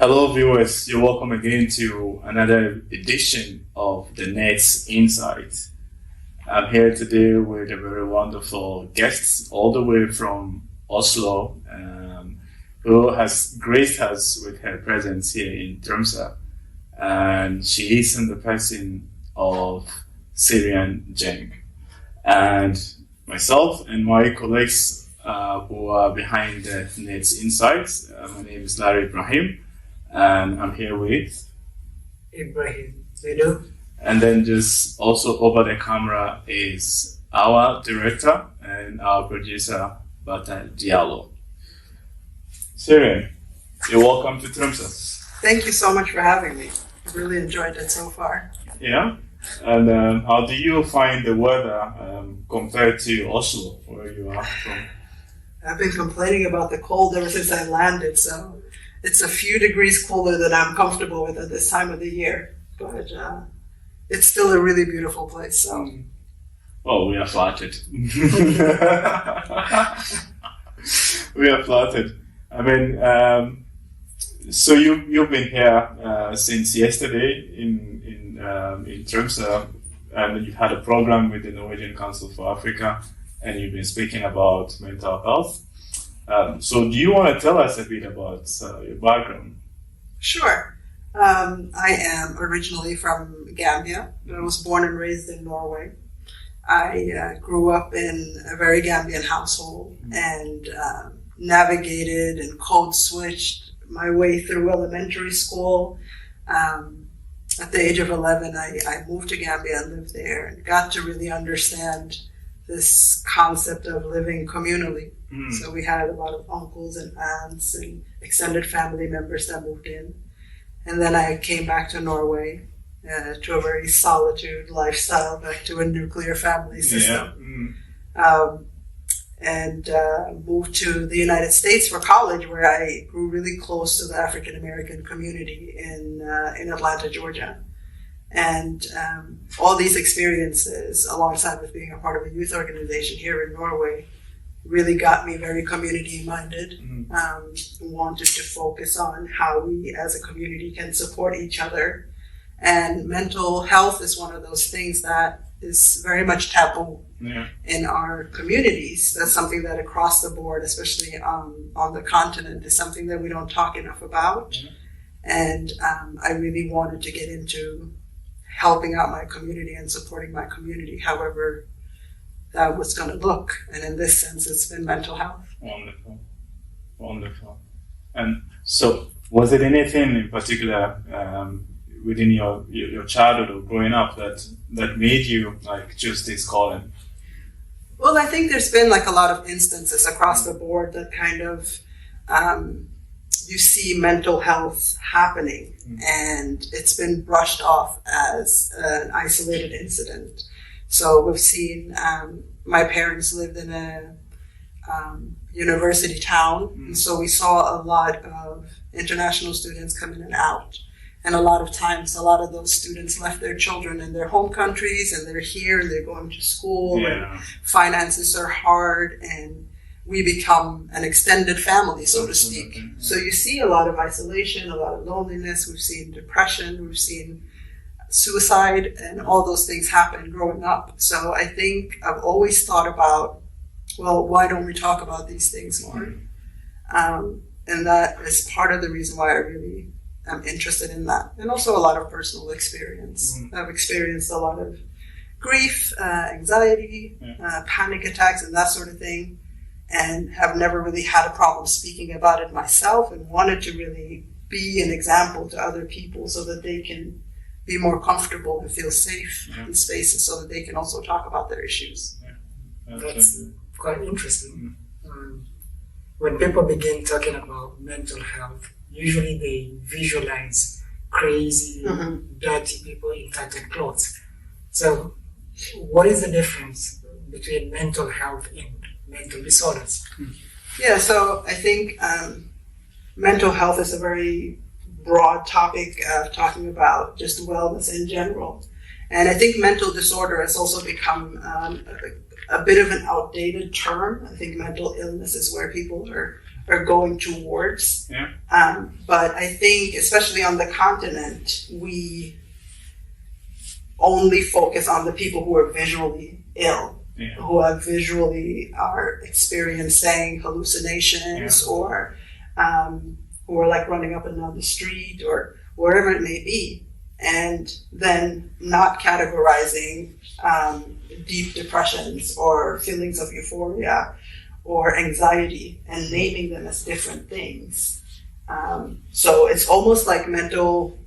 Hello viewers, you're welcome again to another edition of the NERDS Insight. I'm here today with a very wonderful guest all the way from Oslo, who has graced us with her presence here in Tromsø. And she is in the person of Serian Jeng. And myself and my colleagues who are behind the NERDS Insights, my name is Larry Ibrahim. And I'm here with Ibrahim Zedo. And then just also over the camera is our director and our producer, Bata Diallo. Serian, you're welcome to Tromsø. Thank you so much for having me. I've really enjoyed it so far. Yeah? And how do you find the weather compared to Oslo, where you are from? I've been complaining about the cold ever since I landed, so it's a few degrees cooler than I'm comfortable with at this time of the year. But it's still a really beautiful place. So. Oh, we are flattered. We are flattered. I mean, so you've been here since yesterday in Tromsø, and you had a program with the Norwegian Council for Africa, and you've been speaking about mental health. So do you want to tell us a bit about your background? Sure. I am originally from Gambia, but I was born and raised in Norway. I grew up in a very Gambian household and navigated and code switched my way through elementary school. At the age of 11, I moved to Gambia and lived there and got to really understand this concept of living communally. So we had a lot of uncles and aunts and extended family members that moved in. And then I came back to Norway to a very solitude lifestyle, back to a nuclear family system. And moved to the United States for college, where I grew really close to the African American community in Atlanta, Georgia. And all these experiences, alongside with being a part of a youth organization here in Norway, really got me very community-minded. Wanted to focus on how we as a community can support each other. And mental health is one of those things that is very much taboo in our communities. That's something that across the board, especially on the continent, is something that we don't talk enough about. And I really wanted to get into helping out my community and supporting my community, however that was going to look. And in this sense, it's been mental health. Wonderful. And so, was it anything in particular within your childhood or growing up that made you choose this calling? Well, I think there's been a lot of instances across the board that kind of you see mental health happening, and it's been brushed off as an isolated incident. So we've seen, my parents lived in a university town, and so we saw a lot of international students come in and out. And a lot of times, a lot of those students left their children in their home countries, and they're here, and they're going to school, and finances are hard, and we become an extended family, so to speak. So you see a lot of isolation, a lot of loneliness. We've seen depression, we've seen suicide, and all those things happen growing up. So I think I've always thought about, well, why don't we talk about these things more? And that is part of the reason why I really am interested in that. And also a lot of personal experience. I've experienced a lot of grief, anxiety, panic attacks, and that sort of thing, and have never really had a problem speaking about it myself, and wanted to really be an example to other people so that they can be more comfortable and feel safe in spaces so that they can also talk about their issues. That's quite interesting. When people begin talking about mental health, usually they visualize crazy, dirty people in tattered clothes. So what is the difference between mental health and mental disorders? Yeah, so I think mental health is a very broad topic of talking about just wellness in general. And I think mental disorder has also become a bit of an outdated term. I think mental illness is where people are are going towards. Yeah. But I think, especially on the continent, we only focus on the people who are visually ill, who are experiencing hallucinations, or who are like running up and down the street or wherever it may be, and then not categorizing deep depressions or feelings of euphoria or anxiety and naming them as different things. So it's almost like mental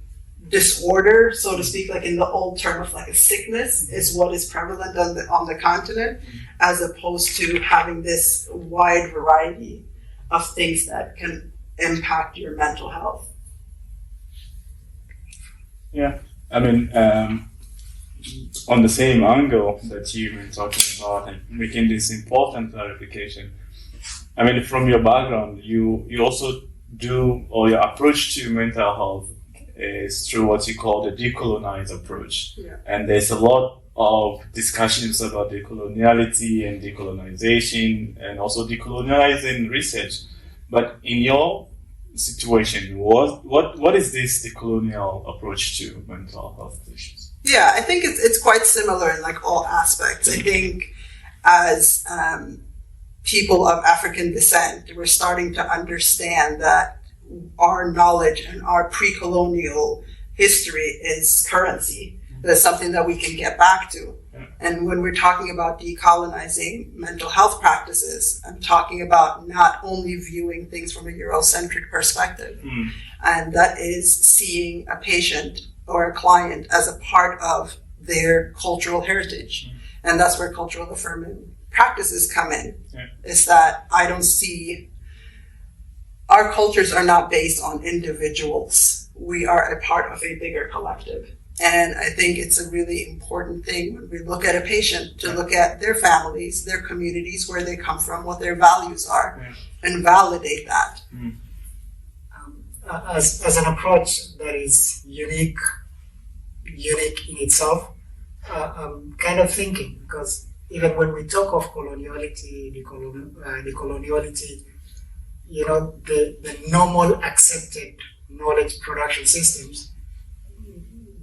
disorder, so to speak, like in the old term of like a sickness, is what is prevalent on the continent, as opposed to having this wide variety of things that can impact your mental health. Yeah, I mean, on the same angle that you've been talking about and making this important clarification, I mean, from your background, you also do, or your approach to mental health is through what you call the decolonized approach. Yeah. And there's a lot of discussions about decoloniality and decolonization and also decolonizing research. But in your situation, what is this decolonial approach to mental health issues? Yeah, I think it's quite similar in like all aspects. I think as people of African descent, we're starting to understand that our knowledge and our pre-colonial history is currency. That's something that we can get back to. And when we're talking about decolonizing mental health practices, I'm talking about not only viewing things from a Eurocentric perspective, and that is seeing a patient or a client as a part of their cultural heritage. And that's where cultural affirming practices come in, is that I don't see, our cultures are not based on individuals. We are a part of a bigger collective. And I think it's a really important thing when we look at a patient to look at their families, their communities, where they come from, what their values are, and validate that. As an approach that is unique in itself, I'm kind of thinking, because even when we talk of coloniality, decoloniality, you know, the normal accepted knowledge production systems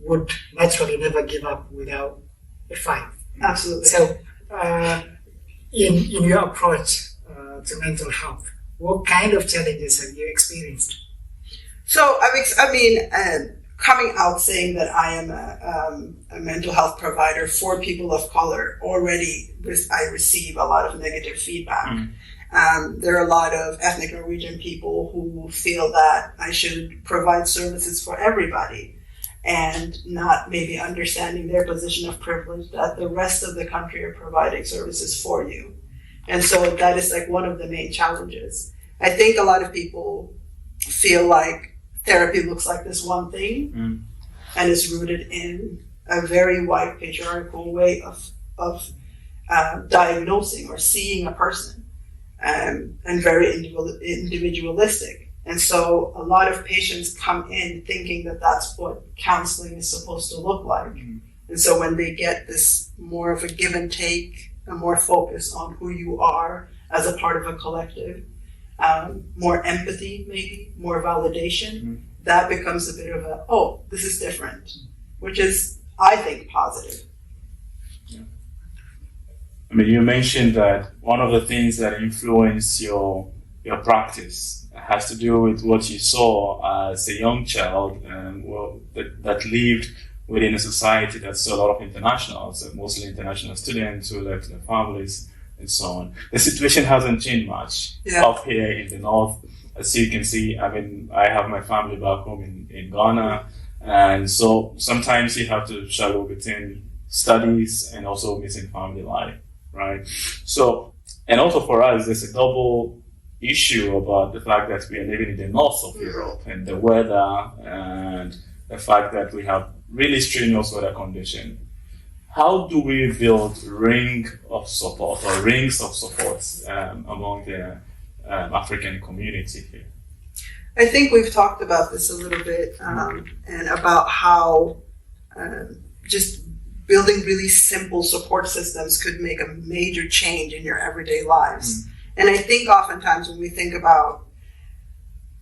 would naturally never give up without a fight. Absolutely. So, in your approach to mental health, what kind of challenges have you experienced? So, coming out saying that I am a mental health provider for people of color, already I receive a lot of negative feedback. There are a lot of ethnic Norwegian people who feel that I should provide services for everybody, and not maybe understanding their position of privilege, that the rest of the country are providing services for you. And so that is like one of the main challenges. I think a lot of people feel like therapy looks like this one thing and is rooted in a very white patriarchal way of diagnosing or seeing a person, and very individualistic. And so a lot of patients come in thinking that that's what counseling is supposed to look like. And so when they get this more of a give and take, a more focus on who you are as a part of a collective, more empathy maybe, more validation, that becomes a bit of a, oh, this is different, which is, I think, positive. I mean, you mentioned that one of the things that influenced your practice has to do with what you saw as a young child, that lived within a society that saw a lot of internationals, mostly international students who left their families and so on. The situation hasn't changed much up here in the north. As you can see, I mean, I have my family back home in Ghana, and so sometimes you have to struggle between studies and also missing family life, right? So, and also for us, there's a double issue about the fact that we are living in the north of Europe, and the weather, and the fact that we have really strenuous weather conditions. How do we build rings of support among the African community here? I think we've talked about this a little bit, and about how just building really simple support systems could make a major change in your everyday lives. And I think oftentimes when we think about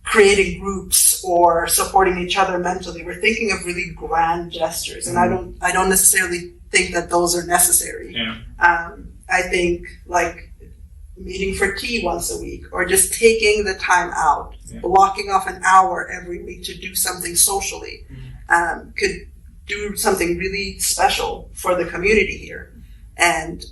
creating groups or supporting each other mentally. We're thinking of really grand gestures, and I don't necessarily think that those are necessary. Yeah. I think like meeting for tea once a week, or just taking the time out, blocking off an hour every week to do something socially, could do something really special for the community here. And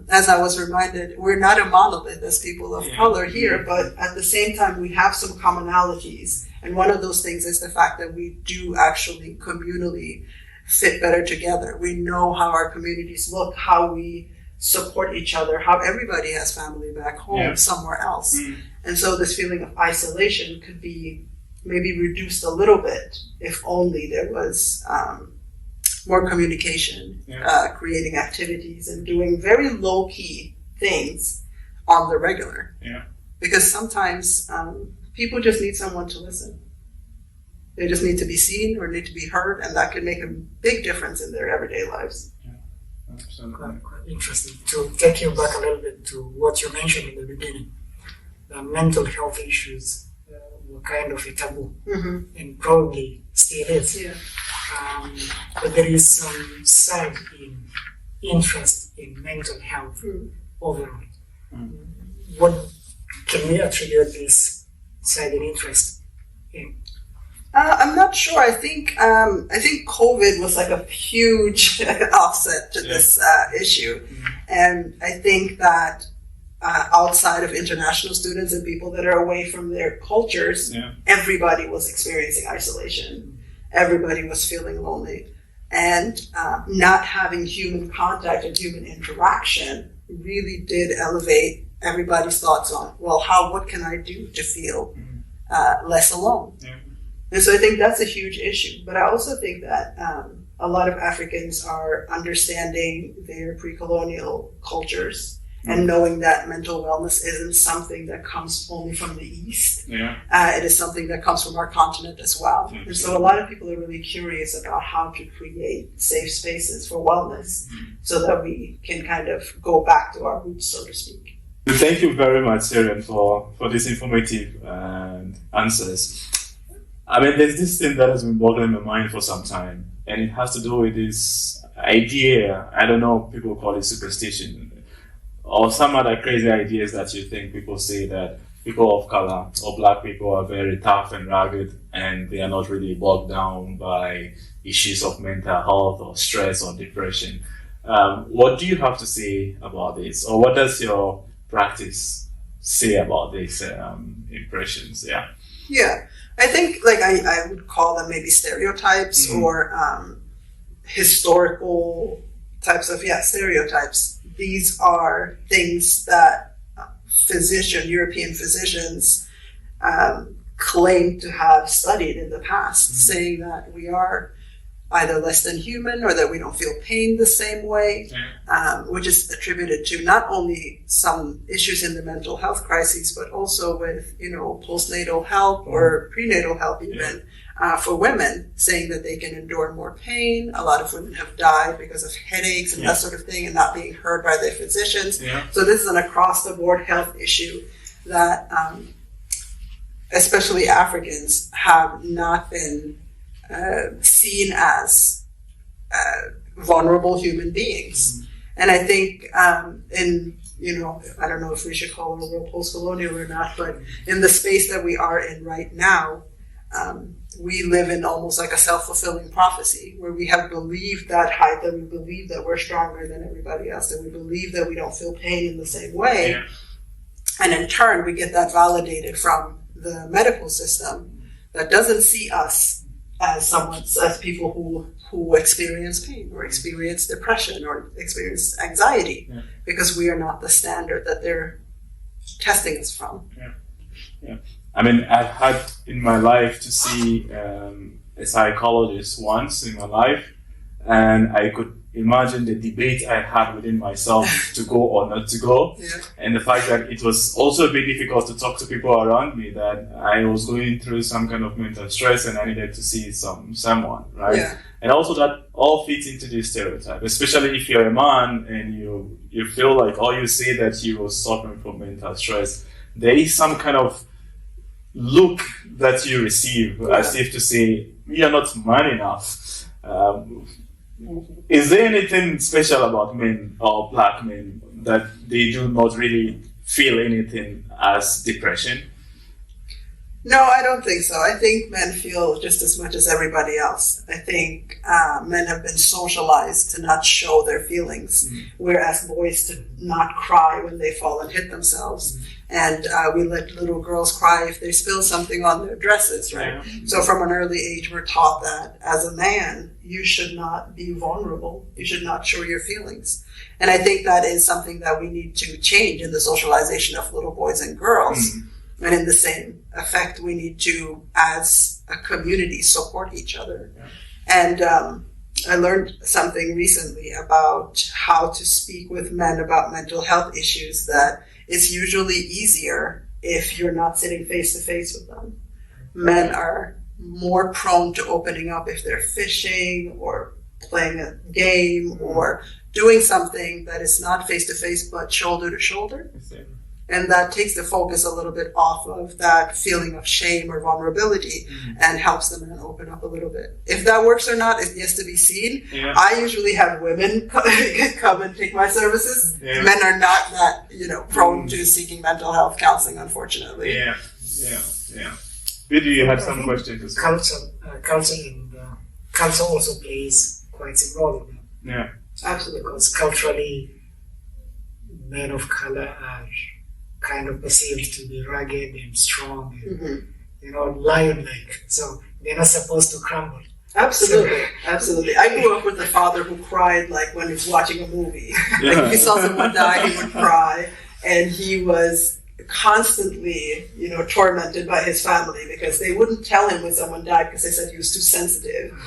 as I was reminded, we're not a monolith as people of color here, but at the same time, we have some commonalities. And one of those things is the fact that we do actually communally fit better together. We know how our communities look, how we support each other, how everybody has family back home somewhere else. And so this feeling of isolation could be maybe reduced a little bit if only there was more communication, creating activities and doing very low-key things on the regular. Yeah. Because sometimes people just need someone to listen. They just need to be seen or need to be heard, and that can make a big difference in their everyday lives. Absolutely. Quite interesting. To take you back a little bit to what you mentioned in the beginning, the mental health issues were kind of a taboo, and probably still is. Yeah. But there is some side in interest in mental health overall. What can we attribute this side in interest in? I'm not sure. I think COVID was like a huge offset to this issue, and I think that outside of international students and people that are away from their cultures, everybody was experiencing isolation. Everybody was feeling lonely, and not having human contact and human interaction really did elevate everybody's thoughts on, well, what can I do to feel less alone? And so I think that's a huge issue. But I also think that a lot of Africans are understanding their pre-colonial cultures and knowing that mental wellness isn't something that comes only from the East. It is something that comes from our continent as well. And so a lot of people are really curious about how to create safe spaces for wellness so that we can kind of go back to our roots, so to speak. Thank you very much, Serian, for these informative answers. I mean, there's this thing that has been boggling my mind for some time, and it has to do with this idea, I don't know, people call it superstition, or some other crazy ideas that you think people say that people of color or black people are very tough and rugged, and they are not really bogged down by issues of mental health or stress or depression. What do you have to say about this, or what does your practice say about these impressions? Yeah, I think like I would call them maybe stereotypes or historical types of stereotypes. These are things that European physicians claim to have studied in the past, saying that we are either less than human or that we don't feel pain the same way, which is attributed to not only some issues in the mental health crises, but also with, postnatal help or prenatal help even for women, saying that they can endure more pain. A lot of women have died because of headaches and that sort of thing and not being heard by their physicians. So this is an across-the-board health issue that especially Africans have not been seen as vulnerable human beings. And I think I don't know if we should call it a real post-colonial or not, but in the space that we are in right now, we live in almost like a self-fulfilling prophecy where we have believed that height, that we believe that we're stronger than everybody else, that we believe that we don't feel pain in the same way. And in turn, we get that validated from the medical system that doesn't see us as people who experience pain or experience depression or experience anxiety, because we are not the standard that they're testing us from. I mean, I've had in my life to see a psychologist once in my life, and I could imagine the debate I had within myself to go or not to go, and the fact that it was also a bit difficult to talk to people around me, that I was going through some kind of mental stress and I needed to see someone, right? And also that all fits into this stereotype, especially if you're a man and you feel like, or you say that you were suffering from mental stress, there is some kind of look that you receive, as if to say, you're not man enough. Is there anything special about men or black men that they do not really feel anything as depression? No, I don't think so. I think men feel just as much as everybody else. I think men have been socialized to not show their feelings, whereas boys to not cry when they fall and hit themselves. And we let little girls cry if they spill something on their dresses, right? Yeah. So from an early age, we're taught that as a man, you should not be vulnerable. You should not show your feelings. And I think that is something that we need to change in the socialization of little boys and girls. And in the same effect, we need to, as a community, support each other. Yeah. And I learned something recently about how to speak with men about mental health issues, that it's usually easier if you're not sitting face to face with them. Men are more prone to opening up if they're fishing or playing a game or doing something that is not face to face but shoulder to shoulder. And that takes the focus a little bit off of that feeling of shame or vulnerability and helps them then open up a little bit. If that works or not is yet to be seen. Yeah. I usually have women come and take my services. Yeah. Men are not that, prone to seeking mental health counseling, unfortunately. Yeah. Did you have some questions? Culture also plays quite a role in that. Yeah. Absolutely. Because culturally, men of color are kind of perceived to be rugged and strong and, lion-like. So they're not supposed to crumble. Absolutely. Absolutely. I grew up with a father who cried like when he was watching a movie. Like if he saw someone die, he would cry. And he was constantly, tormented by his family because they wouldn't tell him when someone died because they said he was too sensitive.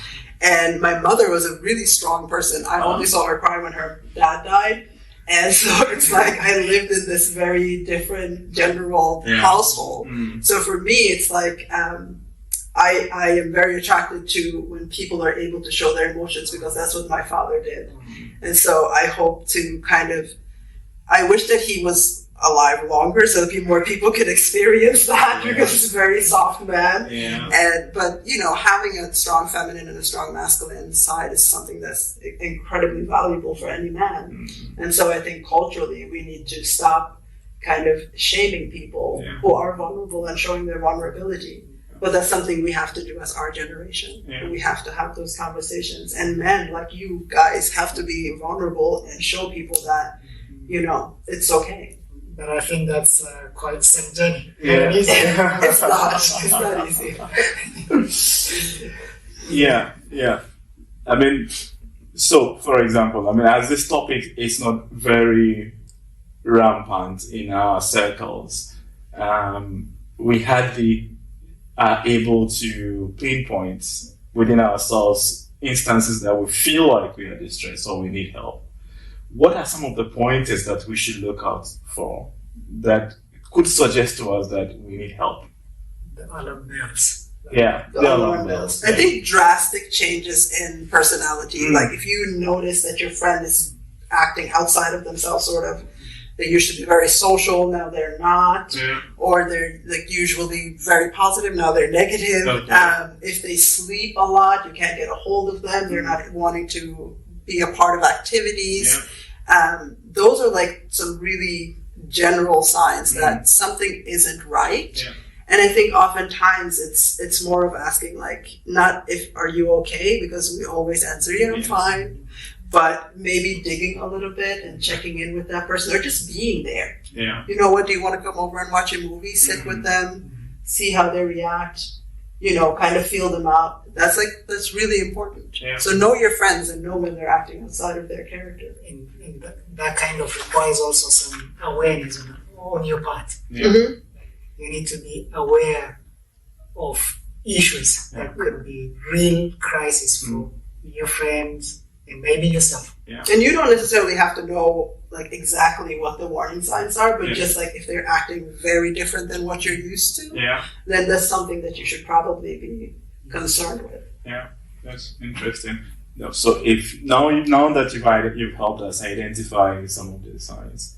And my mother was a really strong person. I only saw her cry when her dad died. And so it's like I lived in this very different gender role household. So for me, it's like I am very attracted to when people are able to show their emotions because that's what my father did. And so I hope to I wish that he was alive longer so that more people could experience that because he's a very soft man. Yeah. But having a strong feminine and a strong masculine side is something that's incredibly valuable for any man. And so I think culturally we need to stop kind of shaming people who are vulnerable and showing their vulnerability. But that's something we have to do as our generation. Yeah. We have to have those conversations. And men like you guys have to be vulnerable and show people that, it's okay. But I think that's quite some journey. Yeah. It's not easy. Yeah. I mean, so for example, as this topic is not very rampant in our circles, we hardly are able to pinpoint within ourselves instances that we feel like we are distressed or we need help. What are some of the pointers that we should look out for that could suggest to us that we need help? The alarm bells. Yeah, the alarm bells. I think drastic changes in personality. Like if you notice that your friend is acting outside of themselves, sort of, they used to be very social, now they're not, or they're like usually very positive, now they're negative. Okay. If they sleep a lot, you can't get a hold of them, they're not wanting to be a part of activities. Those are like some really general signs that something isn't right. And I think oftentimes it's more of asking like, not are you okay? Because we always answer, I'm fine. But maybe digging a little bit and checking in with that person or just being there. Yeah. What, do you want to come over and watch a movie, sit with them, see how they react, kind of feel them out. That's really important. Yeah. So know your friends and know when they're acting outside of their character. And that kind of requires also some awareness on your part. Yeah. You need to be aware of issues that could be real crisis for your friends and maybe yourself. Yeah. And you don't necessarily have to know like exactly what the warning signs are, but just like if they're acting very different than what you're used to, then that's something that you should probably be concerned with. Yeah, that's interesting. So if now that you've helped us identify some of the signs,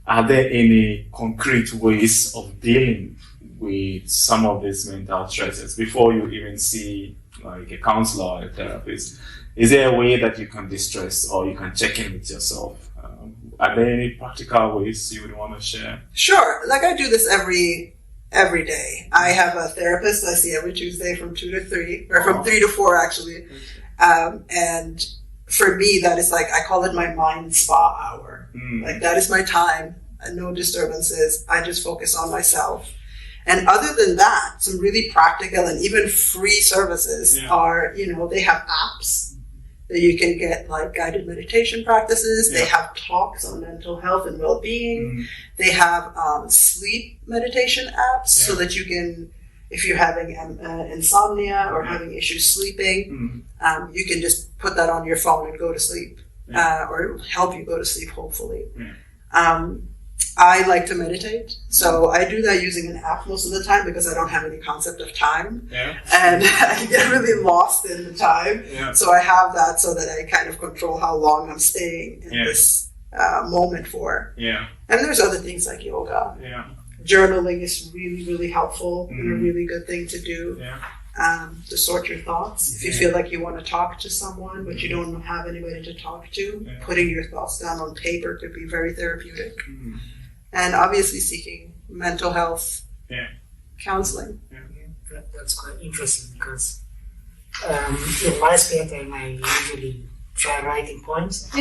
are there any concrete ways of dealing with some of these mental stresses before you even see like a counselor or a therapist? Is there a way that you can distress or you can check in with yourself? Are there any practical ways you would want to share? Sure. Like I do this every day. I have a therapist I see every Tuesday from 2 to 3, or from 3 to 4 actually. And for me, that is like, I call it my mind spa hour. Like that is my time, no disturbances. I just focus on myself. And other than that, some really practical and even free services are, they have apps that you can get, like guided meditation practices. They have talks on mental health and well-being. They have sleep meditation apps so that you can, if you're having insomnia or having issues sleeping, you can just put that on your phone and go to sleep, or it will help you go to sleep, hopefully. I like to meditate, so I do that using an app most of the time because I don't have any concept of time, and I get really lost in the time. So I have that so that I kind of control how long I'm staying in this moment for. And there's other things like yoga. Journaling is really, really helpful and a really good thing to do. To sort your thoughts. If you feel like you want to talk to someone but you don't have anybody to talk to, putting your thoughts down on paper could be very therapeutic. And obviously seeking mental health counseling. That's quite interesting because in my spare time I usually try writing poems.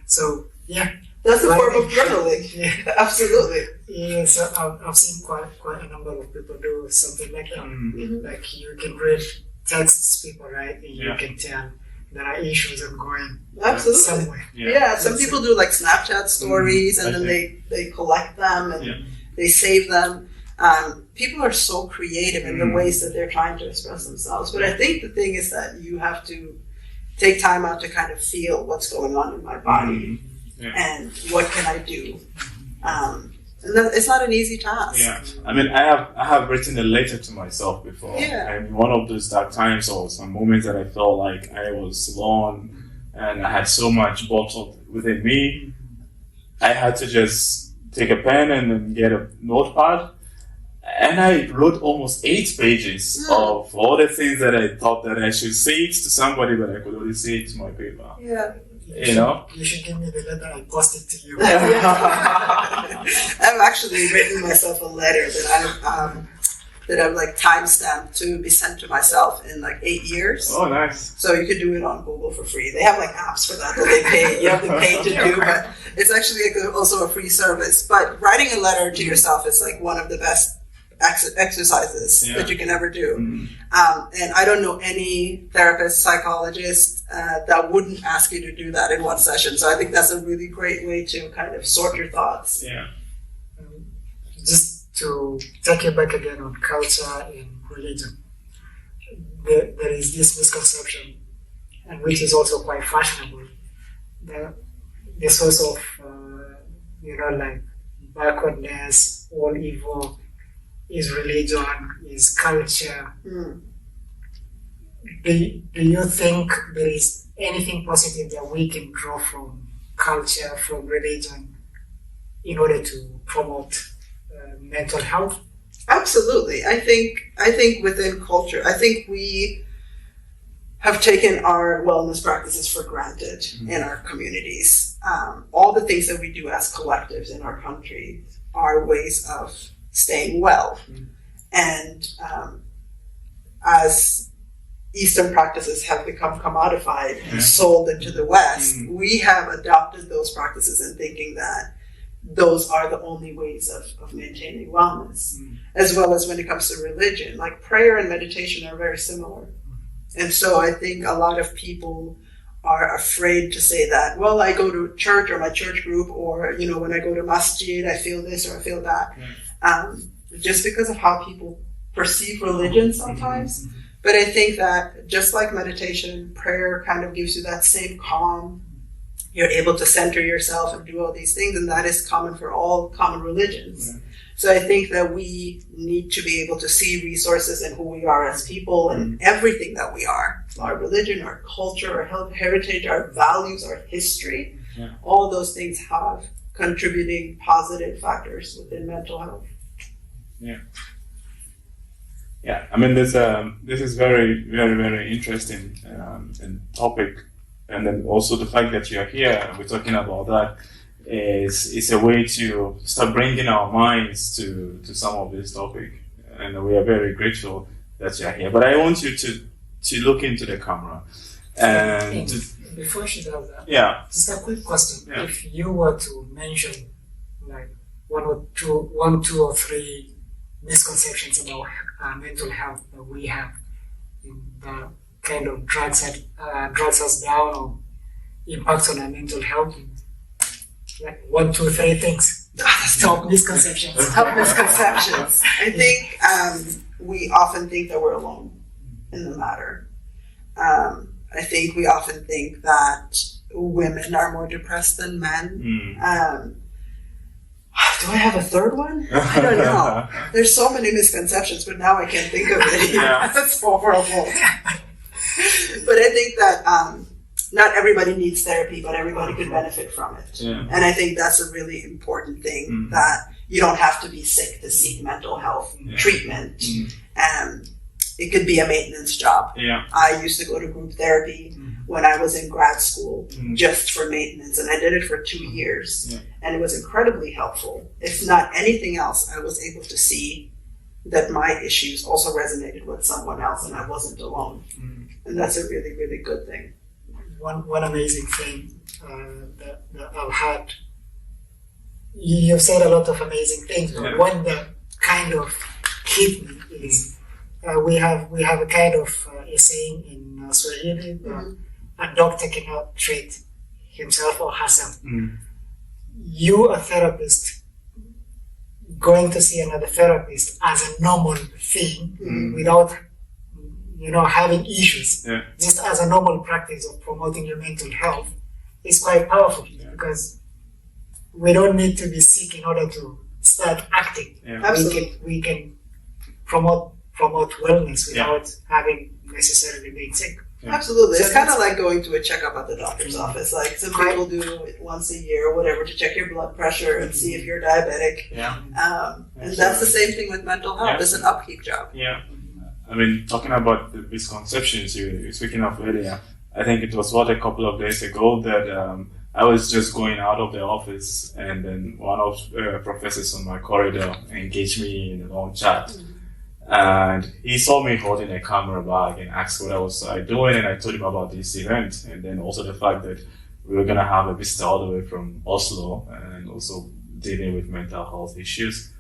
So that's a form of journaling. Absolutely. Yeah, so I've seen quite a number of people do something like that. Like you can read texts people write and you can tell there are issues ongoing somewhere. Some people do like Snapchat stories and then they collect them and they save them. People are so creative in the ways that they're trying to express themselves. But I think the thing is that you have to take time out to kind of feel what's going on in my body and what can I do. And it's not an easy task. I mean, I have written a letter to myself before, and one of those dark times or some moments that I felt like I was alone and I had so much bottled within me, I had to just take a pen and then get a notepad, and I wrote almost 8 pages of all the things that I thought that I should say it to somebody, but I could only say it to my paper. You should give me the letter. I post it to you. I've actually written myself a letter that I've like timestamped to be sent to myself in like 8 years. Oh, nice! So you could do it on Google for free. They have like apps for that they pay. You have to pay to do, but it's actually also a free service. But writing a letter to yourself is like one of the best exercises that you can ever do. And I don't know any therapist, psychologist that wouldn't ask you to do that in one session. So I think that's a really great way to kind of sort your thoughts. Just to take you back again on culture and religion, there is this misconception, and which is also quite fashionable, the source of like backwardness, all evil is religion, is culture. Do you think there is anything positive that we can draw from culture, from religion, in order to promote mental health? Absolutely. I think within culture, I think we have taken our wellness practices for granted in our communities. All the things that we do as collectives in our country are ways of staying well. And as Eastern practices have become commodified and sold into the West, we have adopted those practices in thinking that those are the only ways of maintaining wellness. As well as when it comes to religion, like prayer and meditation are very similar. And so I think a lot of people are afraid to say that, well, I go to church or my church group, or, when I go to masjid, I feel this or I feel that. Just because of how people perceive religion sometimes. But I think that just like meditation, prayer kind of gives you that same calm. You're able to center yourself and do all these things, and that is common for all common religions. So I think that we need to be able to see resources in who we are as people and everything that we are. Our religion, our culture, our heritage, our values, our history. All those things have contributing positive factors within mental health. Yeah, I mean, this is very, very, very interesting topic, and then also the fact that you're here and we're talking about that is a way to start bringing our minds to some of this topic, and we are very grateful that you're here. But I want you to look into the camera, and before she does that, just a quick question: Yeah. if you were to mention like one, two, or three misconceptions about mental health that we have, in the kind of drags us down or impacts on our mental health, like 1, 2, 3 things. Top misconceptions. Top misconceptions. I think we often think that we're alone in the matter. I think we often think that women are more depressed than men. Do I have a third one? I don't know. There's so many misconceptions, but now I can't think of it. Yeah. That's horrible. But I think that not everybody needs therapy, but everybody could benefit from it. Yeah. And I think that's a really important thing, that you don't have to be sick to seek mental health treatment. It could be a maintenance job. Yeah. I used to go to group therapy when I was in grad school just for maintenance, and I did it for 2 years. And it was incredibly helpful. If not anything else, I was able to see that my issues also resonated with someone else and I wasn't alone. And that's a really, really good thing. One amazing thing that I've had. You've said a lot of amazing things, but one that kind of hit me is we have a kind of a saying in Swahili: a doctor cannot treat himself or herself. You, a therapist, going to see another therapist as a normal thing without having issues, just as a normal practice of promoting your mental health, is quite powerful, because we don't need to be sick in order to start acting. We can promote wellness without having necessarily being sick. Absolutely. So it's kind of like going to a checkup at the doctor's office. Like some people do it once a year or whatever to check your blood pressure and see if you're diabetic. And that's the same thing with mental health. It's an upkeep job. Yeah. I mean, talking about the misconceptions you were speaking of earlier, I think it was a couple of days ago that I was just going out of the office, and then one of the professors on my corridor engaged me in a long chat. And he saw me holding a camera bag and asked what I was doing, and I told him about this event, and then also the fact that we were going to have a visitor all the way from Oslo and also dealing with mental health issues.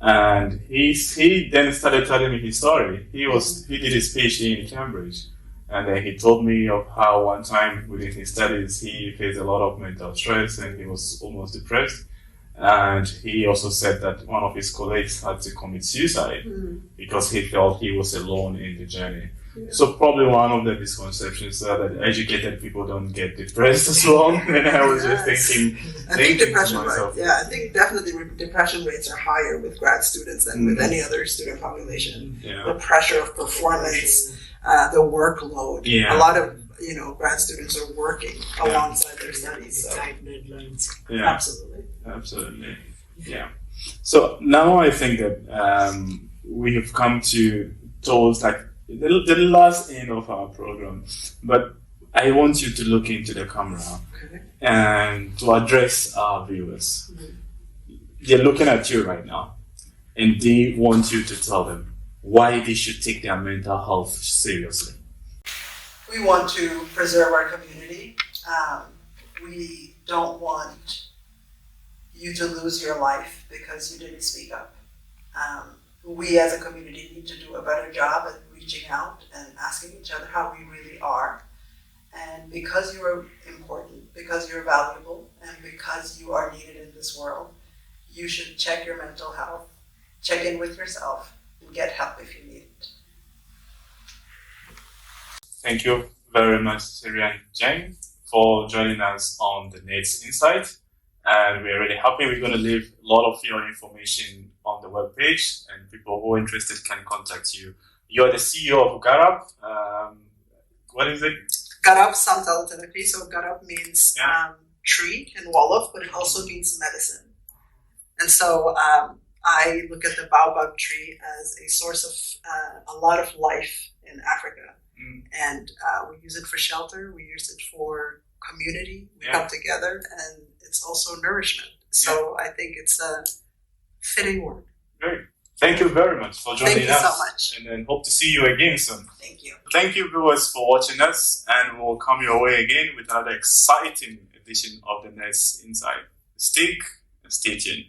And he then started telling me his story. He did his PhD in Cambridge, and then he told me of how one time within his studies he faced a lot of mental stress and he was almost depressed. And he also said that one of his colleagues had to commit suicide because he felt he was alone in the journey. So probably one of the misconceptions are that educated people don't get depressed as long. And I was just thinking depression to myself. rates. Yeah, I think definitely depression rates are higher with grad students than with any other student population. The pressure of performance, the workload. A lot of grad students are working alongside their studies. So. Tight deadlines. Absolutely. Yeah. So now I think that we have come towards like the last end of our program, but I want you to look into the camera and to address our viewers. They're looking at you right now, and they want you to tell them why they should take their mental health seriously. We want to preserve our community. We don't want you to lose your life because you didn't speak up. We as a community need to do a better job at reaching out and asking each other how we really are. And because you are important, because you're valuable, and because you are needed in this world, you should check your mental health, check in with yourself, and get help if you need it. Thank you very much, Serian Jeng, for joining us on the NERDS Insight. And we're really happy. We're going to leave a lot of your information on the webpage, and people who are interested can contact you. You're the CEO of Garab. What is it? Garab Samtal Therapy. So Garab means tree in Wolof, but it also means medicine. And so I look at the baobab tree as a source of a lot of life in Africa. And we use it for shelter, we use it for community, we come together, and it's also nourishment. So I think it's a fitting word. Great. Thank you very much for joining us. Thank you so much. And then hope to see you again soon. Thank you. Thank you, viewers, for watching us, and we'll come your way again with another exciting edition of the NERDS Inside. Stay tuned.